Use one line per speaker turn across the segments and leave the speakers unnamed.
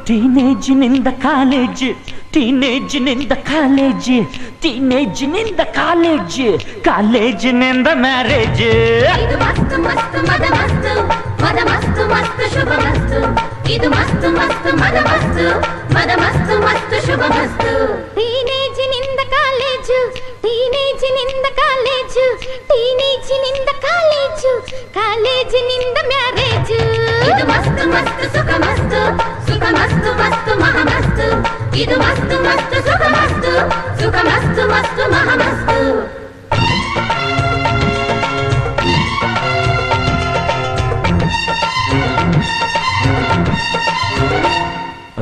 ಟೀನೇಜಿನಿಂದ college, ಟೀನೇಜಿನಿಂದ college, ಟೀನೇಜಿನಿಂದ college, ಕಾಲೇಜಿನಿಂದ ಮ್ಯಾರೇಜ್.
ಇದು ಮಸ್ತ್ ಮಸ್ತ್ ಮದ ಮಸ್ತ್, ಮದ ಮಸ್ತ್ ಮಸ್ತ್ ಶುಭ ಮಸ್ತ್. ಇದು ಮಸ್ತ್ ಮಸ್ತ್ ಮದ ಮಸ್ತ್, ಮದ ಮಸ್ತ್ ಮಸ್ತ್ ಶುಭ ಮಸ್ತ್. ಟೀನೇಜಿನಿಂದ ಕಾಲೇಜ್, ಟೀನೇಜಿನಿಂದ ಕಾಲೇಜ್, ಟೀನೇಜಿನಿಂದ ಕಾಲೇಜ್, ಕಾಲೇಜಿನಿಂದ ಮ್ಯಾರೇಜ್. ಇದು ಮಸ್ತ್ ಮಸ್ತ್ ಸುಖ ಮಸ್ತ್, ಸುಖ ಮಸ್ತ್ ಮಸ್ತ್ ಮಹ ಮಸ್ತ್. ಇದು ಮಸ್ತ್ ಮಸ್ತ್ ಸುಖ ಮಸ್ತ್, ಸುಖ ಮಸ್ತ್ ಮಸ್ತ್ ಮಹ ಮಸ್ತ್.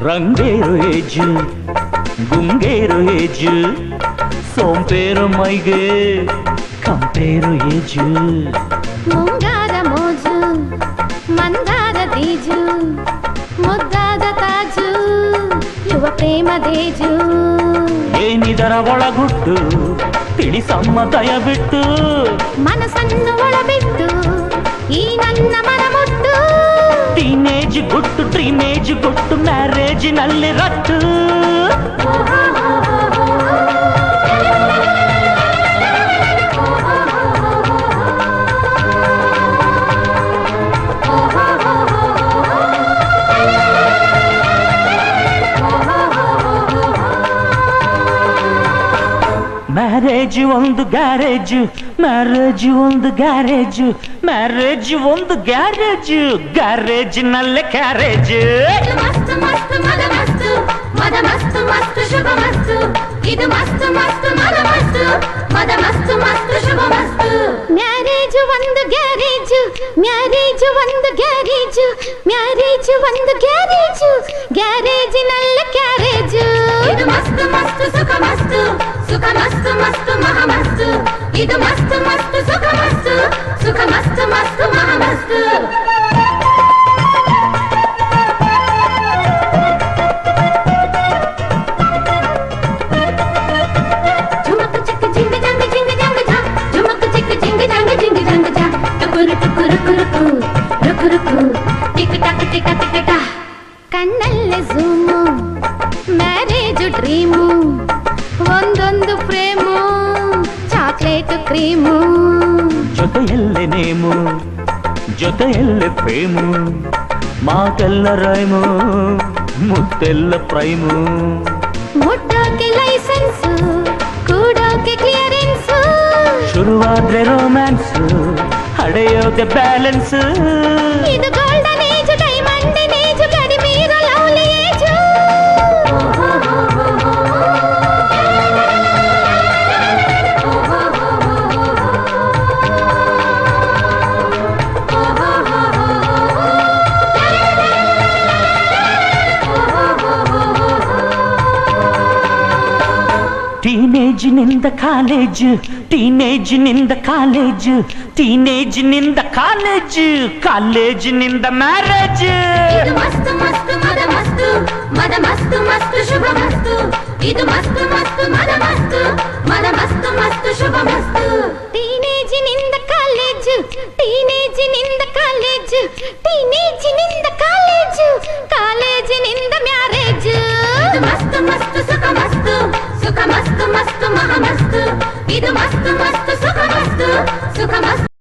ರಂಗೇರು ಏಜು, ಗುಂಗೇರು ಏಜು, ಸೋಂಪೇರು ಮೈಗೆ ಕಂಪೇರು ಏಜು.
ಮುಂಗಾರ ಮೋಜು, ಮಂದಾರ ದೀಜು, ಮುದ್ದಾದ ತಾಜು, ಯುವ ಪ್ರೇಮ ದೇಜು.
ಏನಿದರ ಒಳಗುಟ್ಟು ತಿಳಿಸಮ್ಮ ದಯವಿಟ್ಟು,
ಮನಸ್ಸನ್ನು ಒಳಬಿಟ್ಟು ಈ ನನ್ನ ಮನ ಮುಟ್ಟು.
ಟೀನೇಜ್ ಗುಟ್ಟು, ಡ್ರೀಮೇಜ್ ಗುಟ್ಟು, ಮ್ಯಾರೇಜಿನಲ್ಲಿ ರಟ್ಟು. ಮ್ಯಾರೇಜ್ ಒಂದು ಗ್ಯಾರೇಜ್, ಮ್ಯಾರೇಜ್ ಒಂದು ಗ್ಯಾರೇಜ್, ಮ್ಯಾರೇಜ್ ಒಂದು ಗ್ಯಾರೇಜ್, ಗ್ಯಾರೇಜಿನಲ್ಲೇ ಕ್ಯಾರೇಜ್.
ಇದು ಮಸ್ತ್ ಮಸ್ತ್ ಮದ ಮಸ್ತ್, ಮದ ಮಸ್ತ್ ಮಸ್ತ್ ಶುಭ ಮಸ್ತ್. ಇದು ಮಸ್ತ್ ಮಸ್ತ್ ಮದ ಮಸ್ತ್, ಮದ ಮಸ್ತ್ ಮಸ್ತ್ ಶುಭ ಮಸ್ತ್. ಮ್ಯಾರೇಜ್ ಒಂದು ಗ್ಯಾರೇಜ್, ಮ್ಯಾರೇಜ್ ಒಂದು ಗ್ಯಾರೇಜ್, ಮ್ಯಾರೇಜ್ ಒಂದು ಗ್ಯಾರೇಜ್, ಗ್ಯಾರೇಜಿನಲ್ಲೇ ಕ್ಯಾರೇಜ್. ಇದು ಮಸ್ತ್ ಮಸ್ತ್ ಸುಖ ಮಸ್ತ್, ಸುಖ ಮಸ್ತ್ ಮಸ್ತ್ ಮಹ ಮಸ್ತ್. ಇದು ಮಸ್ತ್ ಮಸ್ತ್ ಸುಖ ಮಸ್ತ್, ಸುಖ ಮಸ್ತ್ ಮಸ್ತ್ ಮಹ ಮಸ್ತ್. ಜುಮಕ್ ಚಿಕ್ಕ ಜಿಂಗ ಜಂಗ ಜಿಂಗ ಜಂಗ ಜಾ, ಜುಮಕ್ ಚಿಕ್ಕ ಜಿಂಗ ಜಂಗ ಜಿಂಗ ಜಂಗ ಜಾ. ಟುಕುರು ಟುಕುರು ಕುರುಕು, ರುಕು ರುಕು, ಟಿಕ್ ಟಕ್ ಟಿಕ ಟಿಕ ಟಾ. ಕಣ್ಣಲ್ಲೇ ಝೂಮು, ಮ್ಯಾರೇಜ್ ಡ್ರೀಮು, ಒಂದೊಂದು ಫ್ರೇಮು, ಚಾಕ್ಲೇಟ್ ಕ್ರೀಮು.
ಜೊತೆಯಲ್ಲೇ ನೇಮು, ಜೊತೆಯಲ್ಲೇ ಪ್ರೇಮು, ಮಾತೆಲ್ಲ ರೈಮು, ಮುತ್ತೆಲ್ಲ ಪ್ರೈಮು.
ಮುಟ್ಟೋಕೆ ಲೈಸೆನ್ಸು, ಕೂಡೋಕೆ ಕ್ಲಿಯರೆನ್ಸು.
ಶುರುವಾದ್ರೆ ರೊಮ್ಯಾನ್ಸು, ಹಡೆಯೋದೆ ಬ್ಯಾಲೆನ್ಸ್.
ಇದು ಗೋಲ್ಡನ್ ಏಜ್, ಡೈಮಂಡ್ ಏಜ್, ಕಡಿಮೀರೋ ಲವ್ಲಿ ಏಜು.
ಟೀನೇಜಿನಿಂದ ಕಾಲೇಜ್, ಟೀನೇಜಿನಿಂದ ಕಾಲೇಜ್, ಟೀನೇಜಿನಿಂದ ಕಾಲೇಜ್, ಕಾಲೇಜಿನಿಂದ ಮ್ಯಾರೇಜ್.
ಇದು ಮಸ್ತ್ ಮಸ್ತ್ ಮದ ಮಸ್ತ್, ಮದ ಮಸ್ತ್ ಮಸ್ತ್ ಶುಭ ಮಸ್ತ್. ಇದು ಮಸ್ತ್ ಮಸ್ತ್ ಮದ